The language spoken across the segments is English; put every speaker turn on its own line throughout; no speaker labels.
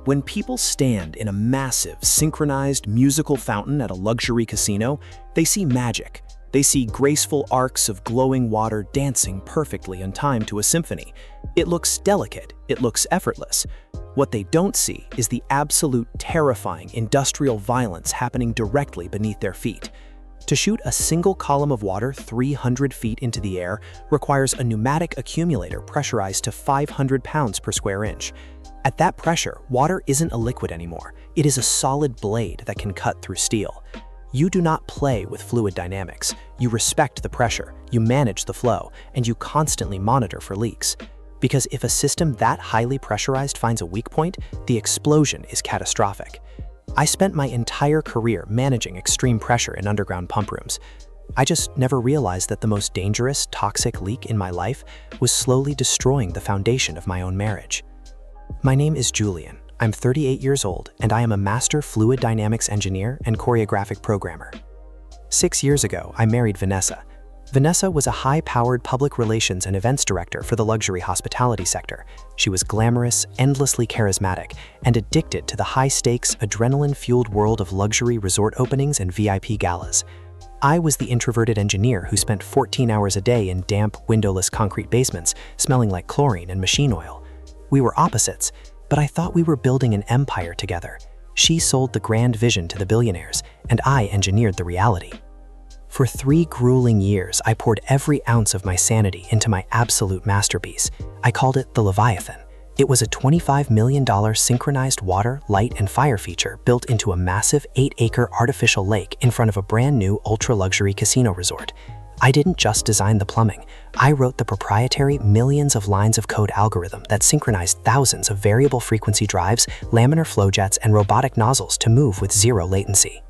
When people stand in a massive, synchronized musical fountain at a luxury casino, they see magic. They see graceful arcs of glowing water dancing perfectly in time to a symphony. It looks delicate, it looks effortless. What they don't see is the absolute terrifying industrial violence happening directly beneath their feet. To shoot a single column of water 300 feet into the air requires a pneumatic accumulator pressurized to 500 pounds per square inch. At that pressure, water isn't a liquid anymore. It is a solid blade that can cut through steel. You do not play with fluid dynamics. You respect the pressure, you manage the flow, and you constantly monitor for leaks. Because if a system that highly pressurized finds a weak point, the explosion is catastrophic. I spent my entire career managing extreme pressure in underground pump rooms. I just never realized that the most dangerous, toxic leak in my life was slowly destroying the foundation of my own marriage. My name is Julian. I'm 38 years old, and I am a master fluid dynamics engineer and choreographic programmer. 6 years ago, I married Vanessa. Vanessa was a high-powered public relations and events director for the luxury hospitality sector. She was glamorous, endlessly charismatic, and addicted to the high-stakes, adrenaline-fueled world of luxury resort openings and VIP galas. I was the introverted engineer who spent 14 hours a day in damp, windowless concrete basements, smelling like chlorine and machine oil. We were opposites, but I thought we were building an empire together. She sold the grand vision to the billionaires, and I engineered the reality. For 3 grueling years, I poured every ounce of my sanity into my absolute masterpiece. I called it the Leviathan. It was a $25 million synchronized water, light, and fire feature built into a massive 8-acre artificial lake in front of a brand new ultra-luxury casino resort. I didn't just design the plumbing. I wrote the proprietary millions of lines of code algorithm that synchronized thousands of variable frequency drives, laminar flow jets, and robotic nozzles to move with zero latency.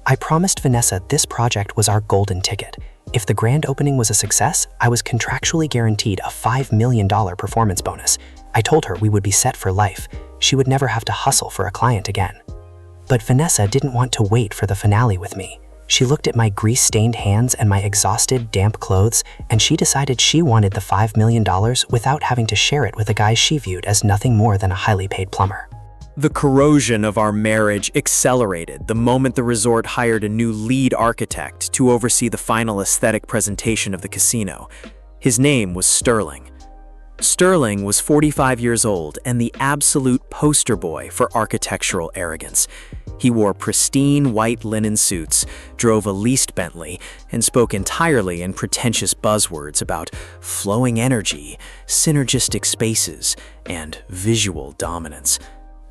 I promised Vanessa this project was our golden ticket. If the grand opening was a success, I was contractually guaranteed a $5 million performance bonus. I told her we would be set for life. She would never have to hustle for a client again. But Vanessa didn't want to wait for the finale with me. She looked at my grease-stained hands and my exhausted, damp clothes, and she decided she wanted the $5 million without having to share it with a guy she viewed as nothing more than a highly paid plumber.
The corrosion of our marriage accelerated the moment the resort hired a new lead architect to oversee the final aesthetic presentation of the casino. His name was Sterling. Sterling was 45 years old and the absolute poster boy for architectural arrogance. He wore pristine white linen suits, drove a leased Bentley, and spoke entirely in pretentious buzzwords about flowing energy, synergistic spaces, and visual dominance.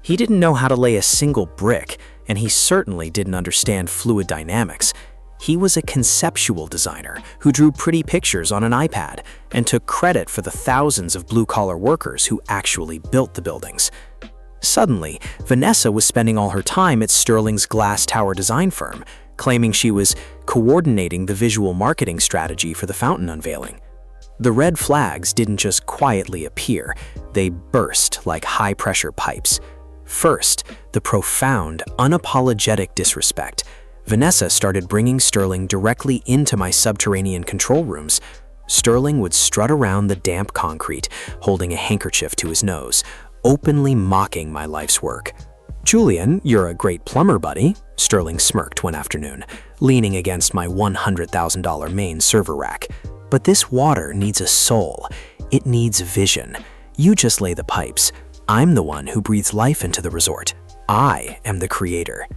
He didn't know how to lay a single brick, and he certainly didn't understand fluid dynamics. He was a conceptual designer who drew pretty pictures on an iPad and took credit for the thousands of blue-collar workers who actually built the buildings. Suddenly, Vanessa was spending all her time at Sterling's glass tower design firm, claiming she was coordinating the visual marketing strategy for the fountain unveiling. The red flags didn't just quietly appear, they burst like high-pressure pipes. First, the profound, unapologetic disrespect. Vanessa started bringing Sterling directly into my subterranean control rooms. Sterling would strut around the damp concrete, holding a handkerchief to his nose, openly mocking my life's work. "Julian, you're a great plumber, buddy," Sterling smirked one afternoon, leaning against my $100,000 main server rack. "But this water needs a soul. It needs vision. You just lay the pipes. I'm the one who breathes life into the resort. I am the creator."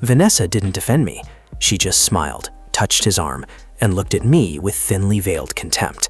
Vanessa didn't defend me. She just smiled, touched his arm, and looked at me with thinly veiled contempt.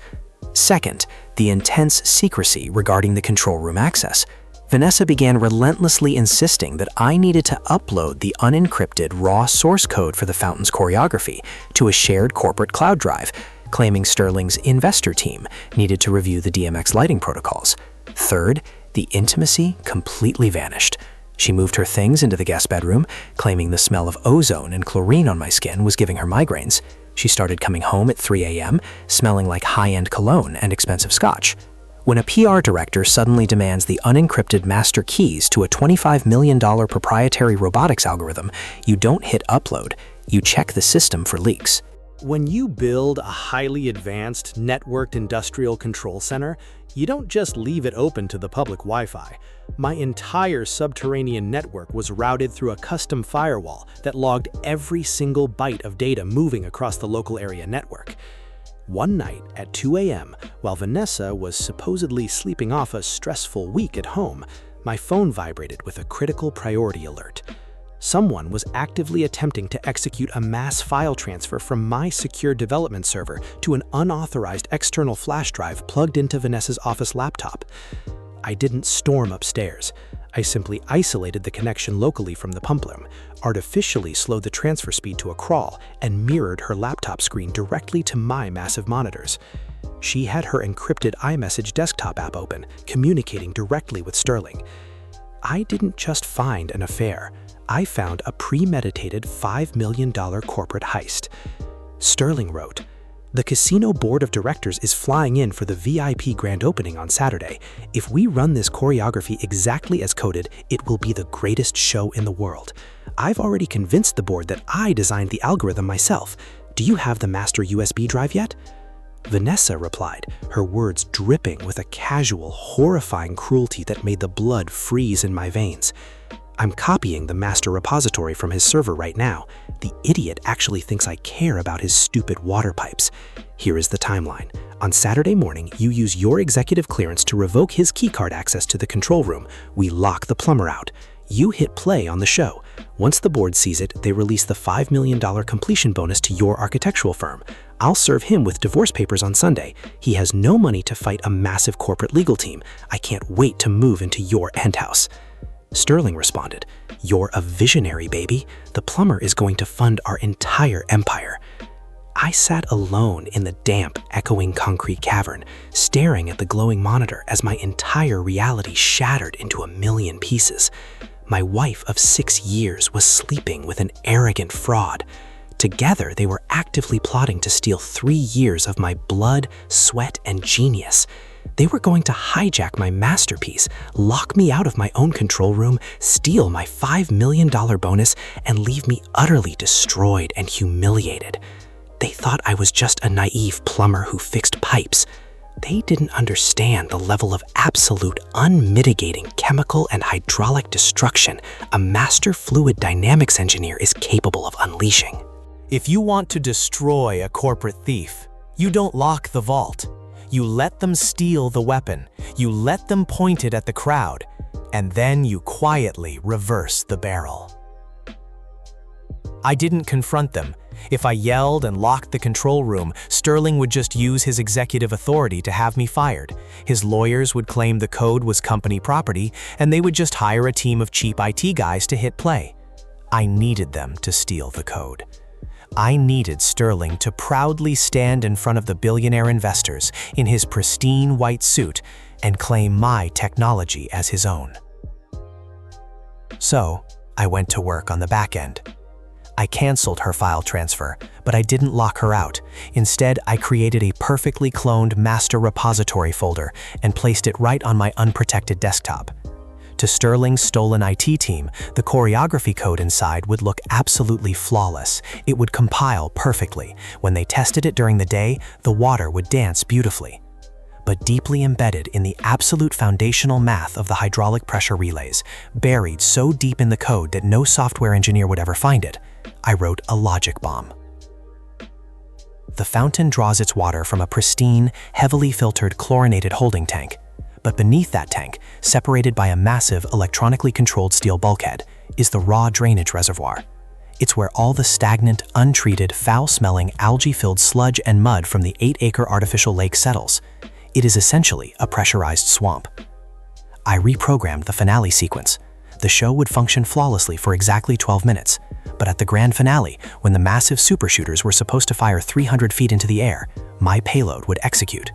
Second, the intense secrecy regarding the control room access. Vanessa began relentlessly insisting that I needed to upload the unencrypted raw source code for the fountain's choreography to a shared corporate cloud drive, claiming Sterling's investor team needed to review the DMX lighting protocols. Third, the intimacy completely vanished. She moved her things into the guest bedroom, claiming the smell of ozone and chlorine on my skin was giving her migraines. She started coming home at 3 a.m., smelling like high-end cologne and expensive scotch. When a PR director suddenly demands the unencrypted master keys to a $25 million proprietary robotics algorithm, you don't hit upload, you check the system for leaks.
When you build a highly advanced, networked industrial control center, you don't just leave it open to the public Wi-Fi. My entire subterranean network was routed through a custom firewall that logged every single byte of data moving across the local area network. One night at 2 a.m., while Vanessa was supposedly sleeping off a stressful week at home, my phone vibrated with a critical priority alert. Someone was actively attempting to execute a mass file transfer from my secure development server to an unauthorized external flash drive plugged into Vanessa's office laptop. I didn't storm upstairs. I simply isolated the connection locally from the pump room, artificially slowed the transfer speed to a crawl, and mirrored her laptop screen directly to my massive monitors. She had her encrypted iMessage desktop app open, communicating directly with Sterling. I didn't just find an affair. I found a premeditated $5 million corporate heist. Sterling wrote, "The casino board of directors is flying in for the VIP grand opening on Saturday. If we run this choreography exactly as coded, it will be the greatest show in the world. I've already convinced the board that I designed the algorithm myself. Do you have the master USB drive yet?" Vanessa replied, her words dripping with a casual, horrifying cruelty that made the blood freeze in my veins. "I'm copying the master repository from his server right now. The idiot actually thinks I care about his stupid water pipes. Here is the timeline. On Saturday morning, you use your executive clearance to revoke his keycard access to the control room. We lock the plumber out. You hit play on the show. Once the board sees it, they release the $5 million completion bonus to your architectural firm. I'll serve him with divorce papers on Sunday. He has no money to fight a massive corporate legal team. I can't wait to move into your penthouse." Sterling responded, "You're a visionary, baby. The plumber is going to fund our entire empire." I sat alone in the damp, echoing concrete cavern, staring at the glowing monitor as my entire reality shattered into a million pieces. My wife of 6 years was sleeping with an arrogant fraud. Together, they were actively plotting to steal 3 years of my blood, sweat, and genius. They were going to hijack my masterpiece, lock me out of my own control room, steal my $5 million bonus, and leave me utterly destroyed and humiliated. They thought I was just a naive plumber who fixed pipes. They didn't understand the level of absolute, unmitigating chemical and hydraulic destruction a master fluid dynamics engineer is capable of unleashing.
If you want to destroy a corporate thief, you don't lock the vault. You let them steal the weapon, you let them point it at the crowd, and then you quietly reverse the barrel. I didn't confront them. If I yelled and locked the control room, Sterling would just use his executive authority to have me fired. His lawyers would claim the code was company property, and they would just hire a team of cheap IT guys to hit play. I needed them to steal the code. I needed Sterling to proudly stand in front of the billionaire investors in his pristine white suit and claim my technology as his own. So, I went to work on the back end. I canceled her file transfer, but I didn't lock her out. Instead, I created a perfectly cloned master repository folder and placed it right on my unprotected desktop. To Sterling's stolen IT team, the choreography code inside would look absolutely flawless. It would compile perfectly. When they tested it during the day, the water would dance beautifully. But deeply embedded in the absolute foundational math of the hydraulic pressure relays, buried so deep in the code that no software engineer would ever find it, I wrote a logic bomb. The fountain draws its water from a pristine, heavily filtered chlorinated holding tank. But beneath that tank, separated by a massive electronically controlled steel bulkhead, is the raw drainage reservoir. It's where all the stagnant, untreated, foul-smelling, algae-filled sludge and mud from the 8-acre artificial lake settles. It is essentially a pressurized swamp. I reprogrammed the finale sequence. The show would function flawlessly for exactly 12 minutes, but at the grand finale, when the massive supershooters were supposed to fire 300 feet into the air, my payload would execute.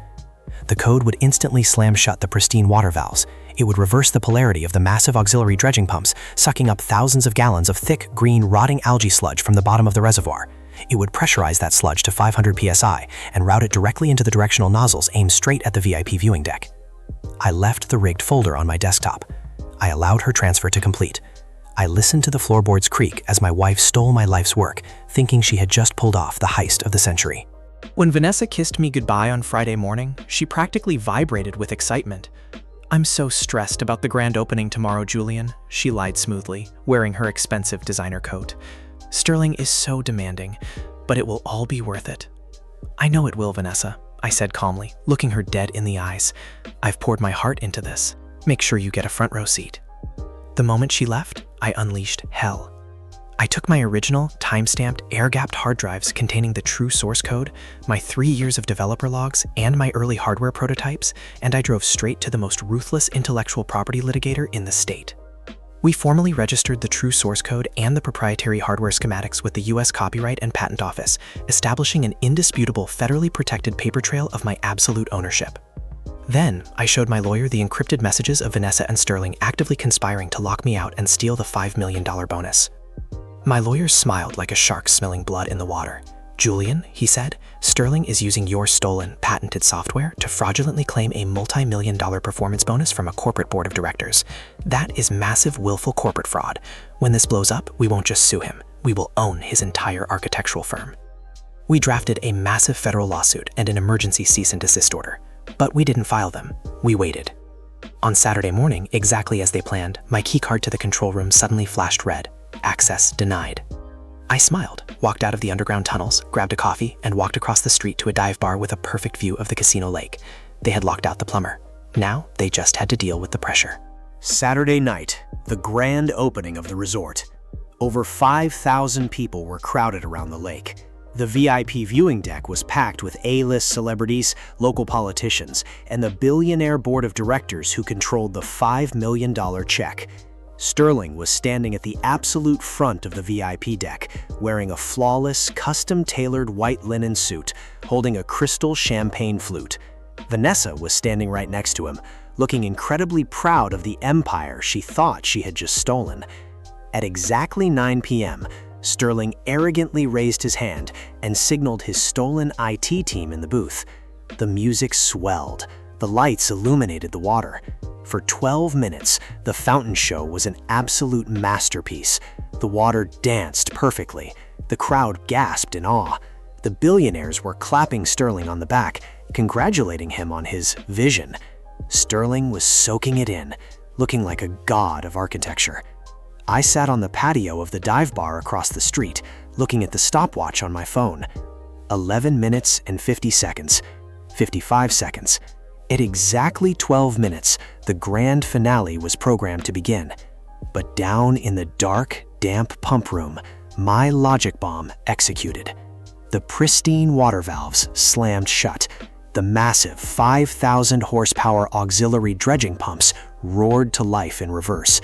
The code would instantly slam shut the pristine water valves. It would reverse the polarity of the massive auxiliary dredging pumps, sucking up thousands of gallons of thick, green, rotting algae sludge from the bottom of the reservoir. It would pressurize that sludge to 500 psi and route it directly into the directional nozzles aimed straight at the VIP viewing deck. I left the rigged folder on my desktop. I allowed her transfer to complete.
I listened to the floorboards creak as my wife stole my life's work, thinking she had just pulled off the heist of the century.
When Vanessa kissed me goodbye on Friday morning, she practically vibrated with excitement. "I'm so stressed about the grand opening tomorrow, Julian," she lied smoothly, wearing her expensive designer coat. "Sterling is so demanding, but it will all be worth it." "I know it will, Vanessa," I said calmly, looking her dead in the eyes. "I've poured my heart into this. Make sure you get a front row seat." The moment she left, I unleashed hell. I took my original, time-stamped, air-gapped hard drives containing the true source code, my 3 years of developer logs, and my early hardware prototypes, and I drove straight to the most ruthless intellectual property litigator in the state. We formally registered the true source code and the proprietary hardware schematics with the US Copyright and Patent Office, establishing an indisputable federally protected paper trail of my absolute ownership. Then, I showed my lawyer the encrypted messages of Vanessa and Sterling actively conspiring to lock me out and steal the $5 million bonus. My lawyer smiled like a shark smelling blood in the water. "Julian," he said, "Sterling is using your stolen, patented software to fraudulently claim a multi-million-dollar performance bonus from a corporate board of directors. That is massive, willful corporate fraud. When this blows up, we won't just sue him. We will own his entire architectural firm." We drafted a massive federal lawsuit and an emergency cease and desist order. But we didn't file them. We waited. On Saturday morning, exactly as they planned, my keycard to the control room suddenly flashed red. Access denied. I smiled, walked out of the underground tunnels, grabbed a coffee, and walked across the street to a dive bar with a perfect view of the casino lake. They had locked out the plumber. Now, they just had to deal with the pressure.
Saturday night, the grand opening of the resort. Over 5,000 people were crowded around the lake. The VIP viewing deck was packed with A-list celebrities, local politicians, and the billionaire board of directors who controlled the $5 million check. Sterling was standing at the absolute front of the VIP deck, wearing a flawless, custom-tailored white linen suit, holding a crystal champagne flute. Vanessa was standing right next to him, looking incredibly proud of the empire she thought she had just stolen. At exactly 9 p.m., Sterling arrogantly raised his hand and signaled his stolen IT team in the booth. The music swelled. The lights illuminated the water. For 12 minutes, the fountain show was an absolute masterpiece. The water danced perfectly. The crowd gasped in awe. The billionaires were clapping Sterling on the back, congratulating him on his vision. Sterling was soaking it in, looking like a god of architecture. I sat on the patio of the dive bar across the street, looking at the stopwatch on my phone. 11 minutes and 50 seconds. 55 seconds. At exactly 12 minutes, the grand finale was programmed to begin. But down in the dark, damp pump room, my logic bomb executed. The pristine water valves slammed shut. The massive 5,000 horsepower auxiliary dredging pumps roared to life in reverse.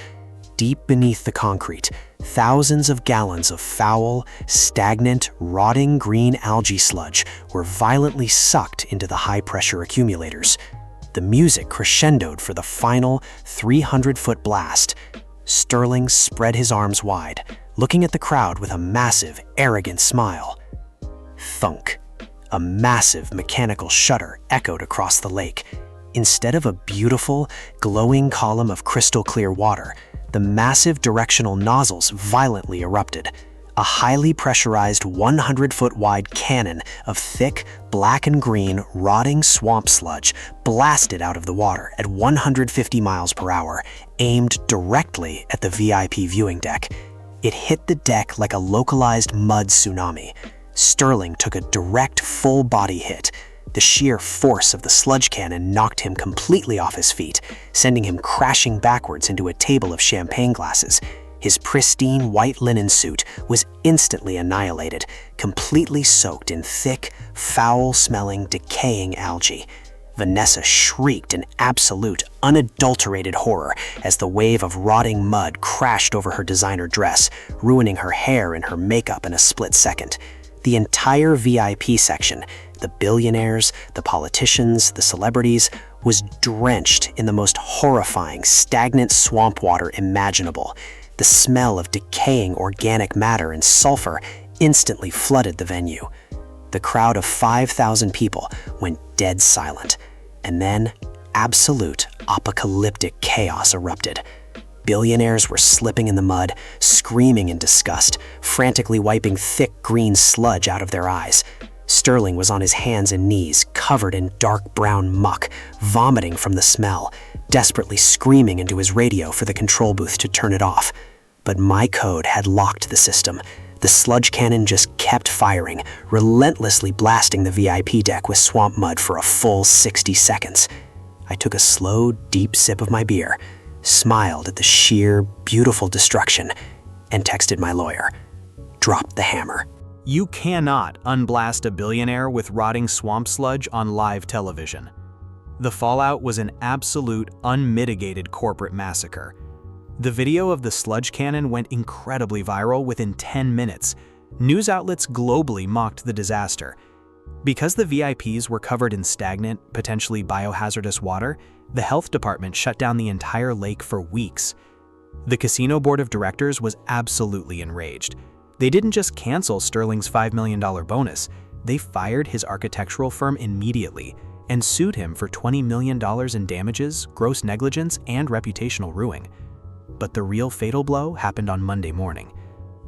Deep beneath the concrete, thousands of gallons of foul, stagnant, rotting green algae sludge were violently sucked into the high-pressure accumulators. The music crescendoed for the final 300-foot blast. Sterling spread his arms wide, looking at the crowd with a massive, arrogant smile. Thunk. A massive mechanical shudder echoed across the lake. Instead of a beautiful, glowing column of crystal-clear water, the massive directional nozzles violently erupted. A highly pressurized 100-foot-wide cannon of thick, black and green, rotting swamp sludge blasted out of the water at 150 miles per hour, aimed directly at the VIP viewing deck. It hit the deck like a localized mud tsunami. Sterling took a direct full-body hit. The sheer force of the sludge cannon knocked him completely off his feet, sending him crashing backwards into a table of champagne glasses. His pristine white linen suit was instantly annihilated, completely soaked in thick, foul-smelling, decaying algae. Vanessa shrieked in absolute, unadulterated horror as the wave of rotting mud crashed over her designer dress, ruining her hair and her makeup in a split second. The entire VIP section, the billionaires, the politicians, the celebrities, was drenched in the most horrifying, stagnant swamp water imaginable. The smell of decaying organic matter and sulfur instantly flooded the venue. The crowd of 5,000 people went dead silent, and then absolute apocalyptic chaos erupted.
Billionaires were slipping in the mud, screaming in disgust, frantically wiping thick green sludge out of their eyes. Sterling was on his hands and knees, covered in dark brown muck, vomiting from the smell, desperately screaming into his radio for the control booth to turn it off. But my code had locked the system. The sludge cannon just kept firing, relentlessly blasting the VIP deck with swamp mud for a full 60 seconds. I took a slow, deep sip of my beer, smiled at the sheer, beautiful destruction, and texted my lawyer. Drop the hammer.
You cannot unblast a billionaire with rotting swamp sludge on live television. The fallout was an absolute, unmitigated corporate massacre. The video of the sludge cannon went incredibly viral within 10 minutes. News outlets globally mocked the disaster. Because the VIPs were covered in stagnant, potentially biohazardous water, the health department shut down the entire lake for weeks. The casino board of directors was absolutely enraged. They didn't just cancel Sterling's $5 million bonus, they fired his architectural firm immediately and sued him for $20 million in damages, gross negligence, and reputational ruin. But the real fatal blow happened on Monday morning.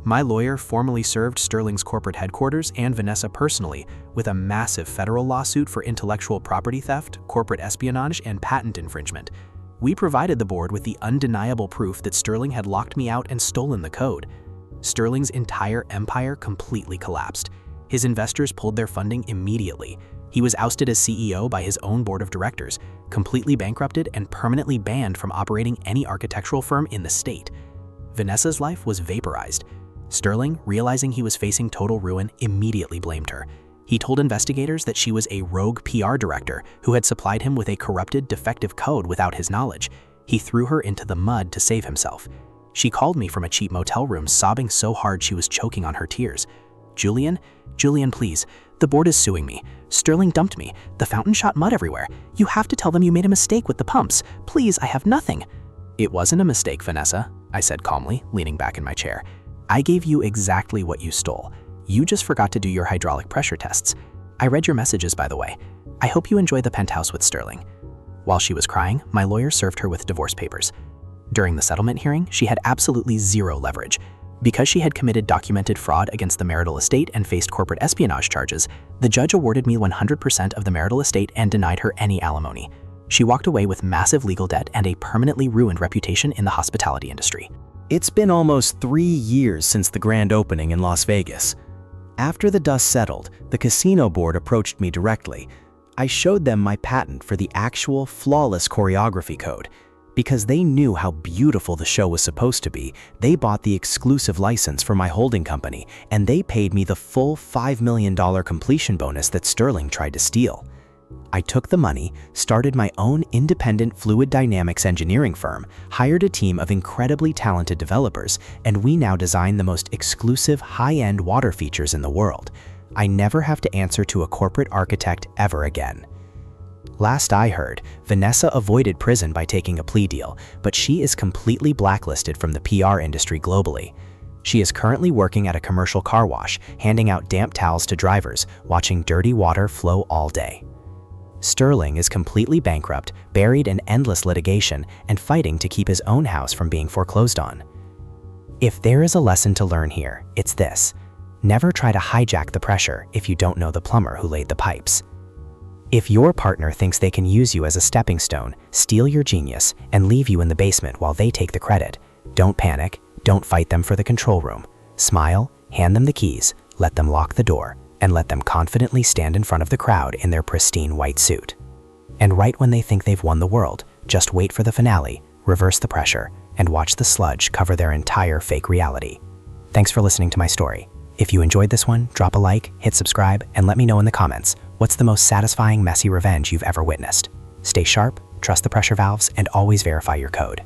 My lawyer formally served Sterling's corporate headquarters and Vanessa personally with a massive federal lawsuit for intellectual property theft, corporate espionage, and patent infringement. We provided the board with the undeniable proof that Sterling had locked me out and stolen the code. Sterling's entire empire completely collapsed. His investors pulled their funding immediately. He was ousted as CEO by his own board of directors, completely bankrupted and permanently banned from operating any architectural firm in the state. Vanessa's life was vaporized. Sterling, realizing he was facing total ruin, immediately blamed her. He told investigators that she was a rogue PR director who had supplied him with a corrupted, defective code without his knowledge. He threw her into the mud to save himself. She called me from a cheap motel room, sobbing so hard she was choking on her tears. Julian, please. The board is suing me. Sterling dumped me. The fountain shot mud everywhere. You have to tell them you made a mistake with the pumps. Please, I have nothing. It wasn't a mistake, Vanessa, I said calmly, leaning back in my chair. I gave you exactly what you stole. You just forgot to do your hydraulic pressure tests. I read your messages, by the way. I hope you enjoy the penthouse with Sterling. While she was crying, my lawyer served her with divorce papers. During the settlement hearing, she had absolutely zero leverage. Because she had committed documented fraud against the marital estate and faced corporate espionage charges, the judge awarded me 100% of the marital estate and denied her any alimony. She walked away with massive legal debt and a permanently ruined reputation in the hospitality industry.
It's been almost 3 years since the grand opening in Las Vegas. After the dust settled, the casino board approached me directly. I showed them my patent for the actual flawless choreography code. Because they knew how beautiful the show was supposed to be, they bought the exclusive license for my holding company, and they paid me the full $5 million completion bonus that Sterling tried to steal. I took the money, started my own independent fluid dynamics engineering firm, hired a team of incredibly talented developers, and we now design the most exclusive high-end water features in the world. I never have to answer to a corporate architect ever again. Last I heard, Vanessa avoided prison by taking a plea deal, but she is completely blacklisted from the PR industry globally. She is currently working at a commercial car wash, handing out damp towels to drivers, watching dirty water flow all day. Sterling is completely bankrupt, buried in endless litigation, and fighting to keep his own house from being foreclosed on. If there is a lesson to learn here, it's this: never try to hijack the pressure if you don't know the plumber who laid the pipes. If your partner thinks they can use you as a stepping stone, steal your genius, and leave you in the basement while they take the credit, don't panic, don't fight them for the control room. Smile, hand them the keys, let them lock the door, and let them confidently stand in front of the crowd in their pristine white suit. And right when they think they've won the world, just wait for the finale, reverse the pressure, and watch the sludge cover their entire fake reality. Thanks for listening to my story. If you enjoyed this one, drop a like, hit subscribe, and let me know in the comments, what's the most satisfying, messy revenge you've ever witnessed? Stay sharp, trust the pressure valves, and always verify your code.